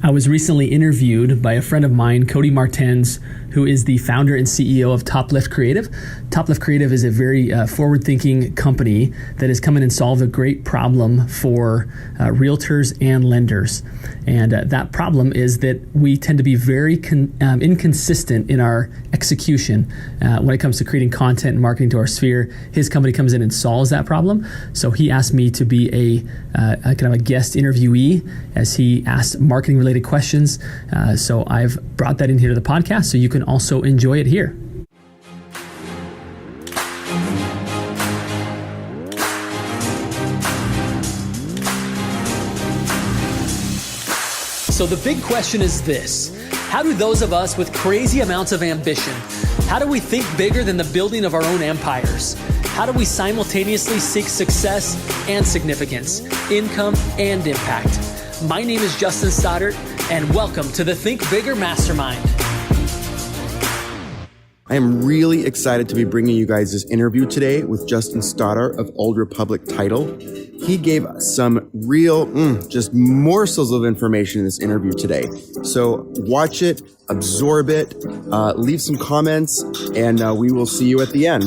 I was recently interviewed by a friend of mine, Cody Martens, who is the founder and CEO of Top Left Creative. Top Left Creative is a very forward-thinking company that has come in and solved a great problem for realtors and lenders. And that problem is that we tend to be very inconsistent in our execution when it comes to creating content and marketing to our sphere. His company comes in and solves that problem. So he asked me to be a kind of a guest interviewee as he asked marketing-related questions. So I've brought that in here to the podcast so you can also enjoy it here. So the big question is this: how do those of us with crazy amounts of ambition, how do we think bigger than the building of our own empires? How do we simultaneously seek success and significance, income and impact? My name is Justin Stoddard, and welcome to the Think Bigger Mastermind. I am really excited to be bringing you guys this interview today with Justin Stoddard of Old Republic Title. He gave some real, just morsels of information in this interview today. So watch it, absorb it, leave some comments, and we will see you at the end.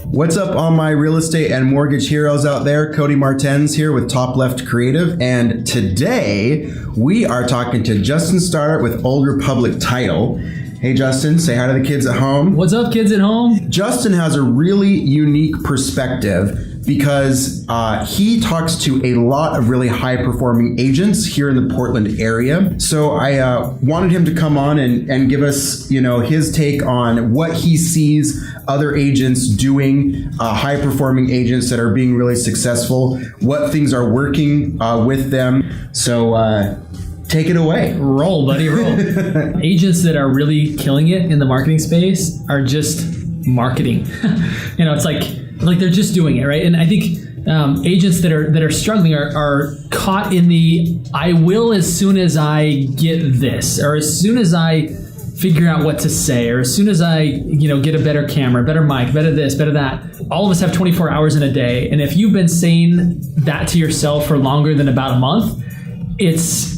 What's up, all my real estate and mortgage heroes out there? Cody Martens here with Top Left Creative. And today we are talking to Justin Stoddard with Old Republic Title. Hey, Justin, say hi to the kids at home. What's up, kids at home? Justin has a really unique perspective because he talks to a lot of really high-performing agents here in the Portland area. So I wanted him to come on and give us, his take on what he sees other agents doing, high-performing agents that are being really successful, what things are working with them. So take it away. Roll, buddy, roll. Agents that are really killing it in the marketing space are just marketing. It's like they're just doing it, right? And I think agents that are struggling are caught in the I will as soon as I get this, or as soon as I figure out what to say, or as soon as I get a better camera, better mic, better this, better that. All of us have 24 hours in a day, and if you've been saying that to yourself for longer than about a month, it's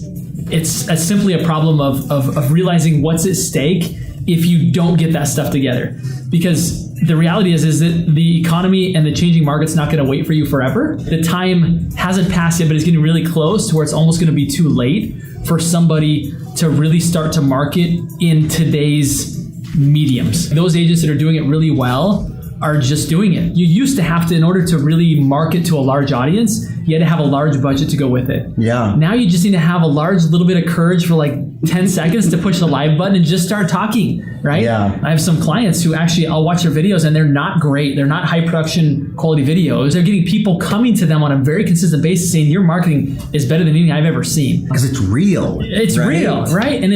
simply a problem of realizing what's at stake if you don't get that stuff together. Because the reality is that the economy and the changing market's not going to wait for you forever. The time hasn't passed yet, but it's getting really close to where it's almost going to be too late for somebody to really start to market in today's mediums. Those agents that are doing it really well are just doing it. You used to have to, in order to really market to a large audience, you had to have a large budget to go with it. Yeah. Now you just need to have a large little bit of courage for like 10 seconds to push the live button and just start talking, right? Yeah. I have some clients who actually, I'll watch their videos and they're not great. They're not high production quality videos. They're getting people coming to them on a very consistent basis saying your marketing is better than anything I've ever seen. Because it's real. It's real, right? And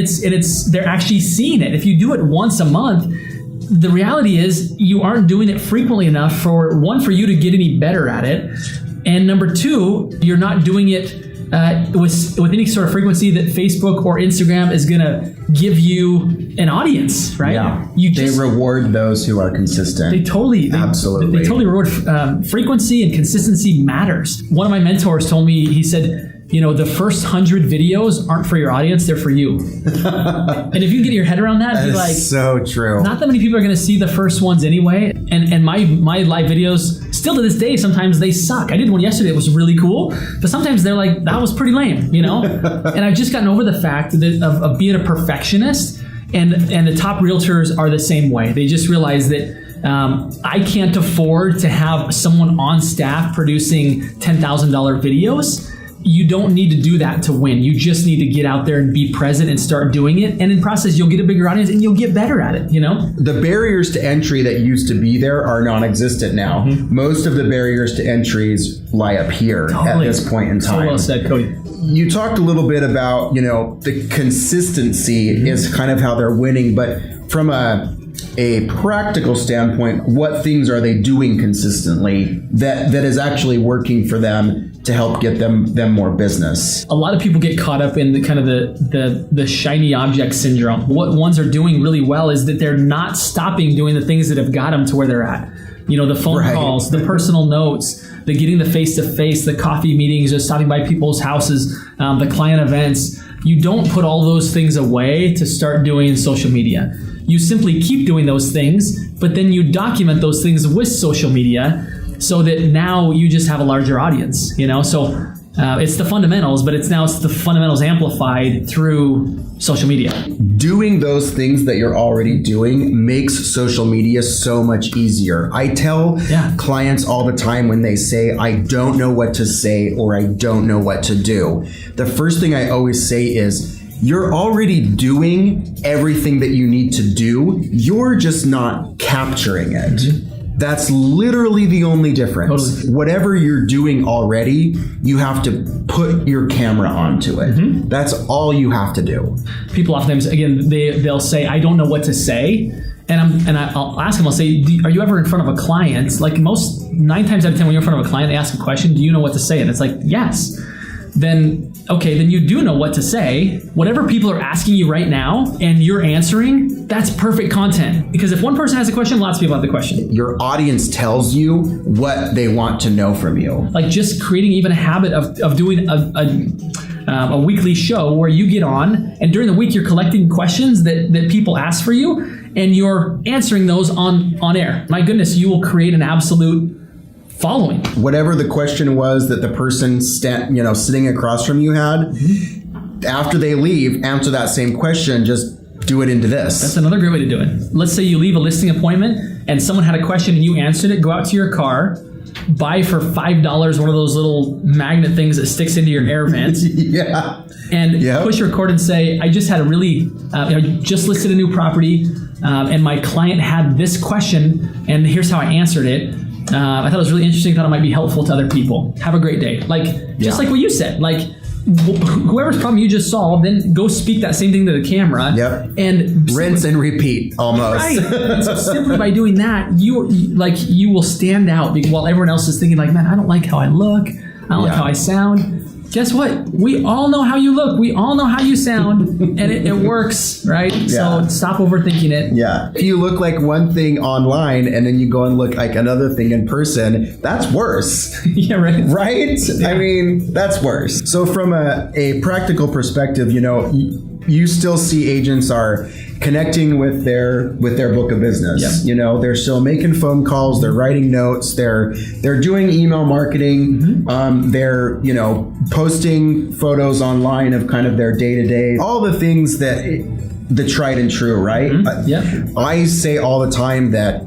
they're actually seeing it. If you do it once a month, the reality is you aren't doing it frequently enough for you to get any better at it. And number two, you're not doing it with any sort of frequency that Facebook or Instagram is going to give you an audience, right? Yeah. They reward those who are consistent. Absolutely. They totally reward frequency, and consistency matters. One of my mentors told me, he said, the first 100 videos aren't for your audience, they're for you. And if you can get your head around that, be like, so true. Not that many people are going to see the first ones anyway. And my live videos, still to this day, sometimes they suck. I did one yesterday that was really cool, but sometimes they're like, that was pretty lame, And I've just gotten over the fact of being a perfectionist, and the top realtors are the same way. They just realize that I can't afford to have someone on staff producing $10,000 videos. You don't need to do that to win. You just need to get out there and be present and start doing it. And in process, you'll get a bigger audience and you'll get better at it, The barriers to entry that used to be there are non-existent now. Mm-hmm. Most of the barriers to entries lie up here at this point in time. So well said, Cody. You talked a little bit about, the consistency is kind of how they're winning, but from a practical standpoint, what things are they doing consistently that is actually working for them to help get them more business? A lot of people get caught up in the kind of the shiny object syndrome. What ones are doing really well is that they're not stopping doing the things that have got them to where they're at. the phone calls, the personal notes, the getting the face-to-face, the coffee meetings, just stopping by people's houses, the client events. You don't put all those things away to start doing social media. You simply keep doing those things, but then you document those things with social media so that now you just have a larger audience, So it's the fundamentals, but it's the fundamentals amplified through social media. Doing those things that you're already doing makes social media so much easier. I tell clients all the time when they say, I don't know what to say or I don't know what to do. The first thing I always say is, you're already doing everything that you need to do. You're just not capturing it. Mm-hmm. That's literally the only difference. Totally. Whatever you're doing already, you have to put your camera onto it. Mm-hmm. That's all you have to do. People oftentimes, again, they'll say, I don't know what to say. And I'll ask them, I'll say, are you ever in front of a client? Like 9 times out of 10 when you're in front of a client, they ask a question, do you know what to say? And it's like, yes. Then you do know what to say. Whatever people are asking you right now and you're answering, that's perfect content. Because if one person has a question, lots of people have the question. Your audience tells you what they want to know from you. Like just creating even a habit of doing a weekly show where you get on and during the week you're collecting questions that people ask for you and you're answering those on air. My goodness, you will create an absolute following. Whatever the question was that the person sitting across from you had, after they leave, answer that same question, just do it into this. That's another great way to do it. Let's say you leave a listing appointment and someone had a question and you answered it, go out to your car, buy for $5 one of those little magnet things that sticks into your air vent. And push record and say, I just had a really, just listed a new property and my client had this question and here's how I answered it. I thought it was really interesting. Thought it might be helpful to other people. Have a great day. Just like what you said. Whoever's problem you just solved, then go speak that same thing to the camera. Yep. And rinse and repeat, almost. Right. So simply by doing that, you will stand out while everyone else is thinking man, I don't like how I look. I don't like how I sound. Guess what? We all know how you look. We all know how you sound, and it works, right? Yeah. So stop overthinking it. Yeah. If you look like one thing online and then you go and look like another thing in person, that's worse. Yeah, right. Right? Yeah. I mean, that's worse. So from a practical perspective, you still see agents are connecting with their book of business. Yep. They're still making phone calls, they're writing notes, they're doing email marketing, they're posting photos online of kind of their day-to-day, all the things that the tried and true, right? I say all the time that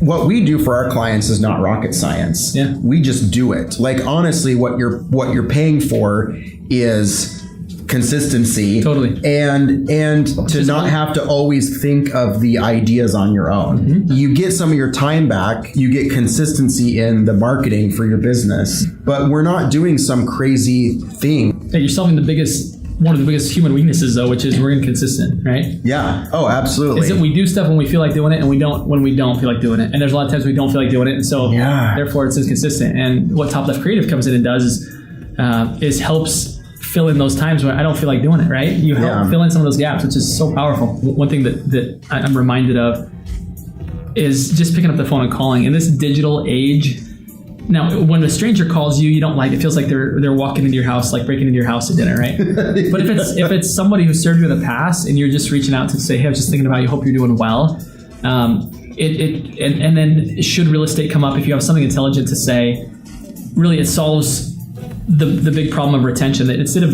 what we do for our clients is not rocket science. Yeah. We just do it. Honestly, what you're paying for is consistency. Totally. And to not have to always think of the ideas on your own. Mm-hmm. You get some of your time back, you get consistency in the marketing for your business, but we're not doing some crazy thing. Yeah, you're solving one of the biggest human weaknesses though, which is we're inconsistent, right? Yeah. Oh, absolutely. Is that we do stuff when we feel like doing it and we don't when we don't feel like doing it. And there's a lot of times we don't feel like doing it. And so therefore it's inconsistent. And what Top Left Creative comes in and does is helps fill in those times when I don't feel like doing it, right? You help fill in some of those gaps, which is so powerful. One thing that I'm reminded of is just picking up the phone and calling. In this digital age, now when a stranger calls you, you don't like it. Feels like they're walking into your house, like breaking into your house at dinner, right? But if it's somebody who served you in the past and you're just reaching out to say, hey, I was just thinking about you, hope you're doing well. And then should real estate come up, if you have something intelligent to say, really it solves the big problem of retention, that instead of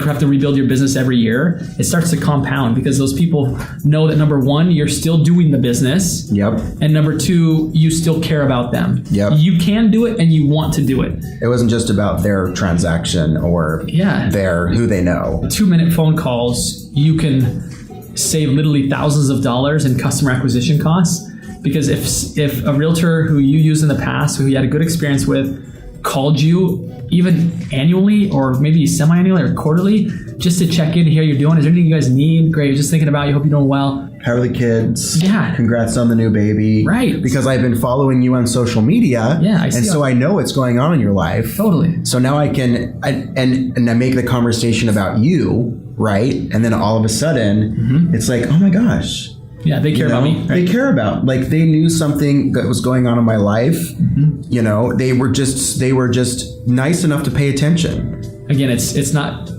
have to rebuild your business every year, it starts to compound because those people know that number one, you're still doing the business. Yep. And number two, you still care about them. Yep. You can do it and you want to do it. It wasn't just about their transaction or who they know. 2-minute phone calls, you can save literally thousands of dollars in customer acquisition costs, because if a realtor who you used in the past, who you had a good experience with, called you even annually or maybe semi-annually or quarterly just to check in, hear how you're doing. Is there anything you guys need? Great. Just thinking about you. Hope you're doing well. How are the kids? Yeah. Congrats on the new baby. Right. Because I've been following you on social media. Yeah. I know what's going on in your life. Totally. So now I can, and I make the conversation about you, right? And then all of a sudden it's like, oh my gosh, Yeah, they care about me. Right? They care about, like, they knew something that was going on in my life. You know, they were just nice enough to pay attention. Again, it's not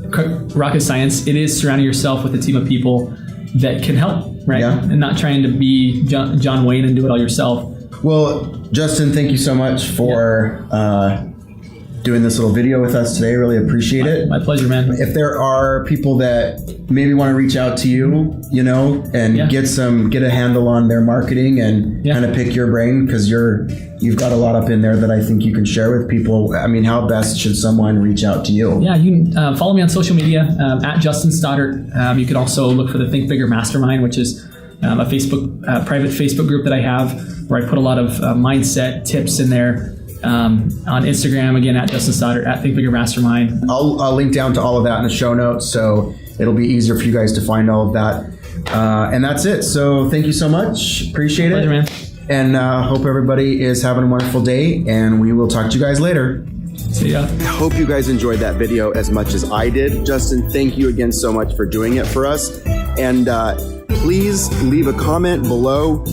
rocket science. It is surrounding yourself with a team of people that can help, right? Yeah. And not trying to be John Wayne and do it all yourself. Well, Justin, thank you so much for doing this little video with us today. Really appreciate it. My pleasure, man. If there are people that maybe want to reach out to you, you know, and get a handle on their marketing and kind of pick your brain, because you've got a lot up in there that I think you can share with people. I mean, how best should someone reach out to you? Yeah, you can follow me on social media at Justin Stoddard. You can also look for the Think Bigger Mastermind, which is a private Facebook group that I have, where I put a lot of mindset tips in there. On Instagram, again, at Justin Stoddard, at Think Bigger Mastermind. I'll link down to all of that in the show notes, so it'll be easier for you guys to find all of that. And that's it. So thank you so much. Appreciate it. Pleasure, man. And hope everybody is having a wonderful day, and we will talk to you guys later. See ya. I hope you guys enjoyed that video as much as I did. Justin, thank you again so much for doing it for us. And please leave a comment below.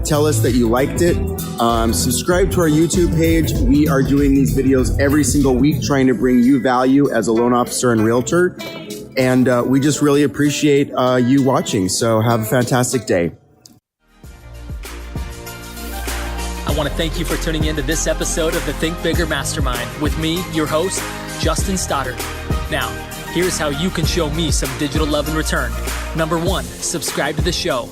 Tell us that you liked it. Subscribe to our YouTube page. We are doing these videos every single week, trying to bring you value as a loan officer and realtor. And we just really appreciate you watching. So have a fantastic day. I want to thank you for tuning in to this episode of the Think Bigger Mastermind with me, your host, Justin Stoddard. Now, here's how you can show me some digital love in return. Number 1, subscribe to the show.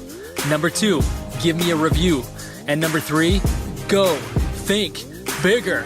Number 2, give me a review. And number 3, go think bigger.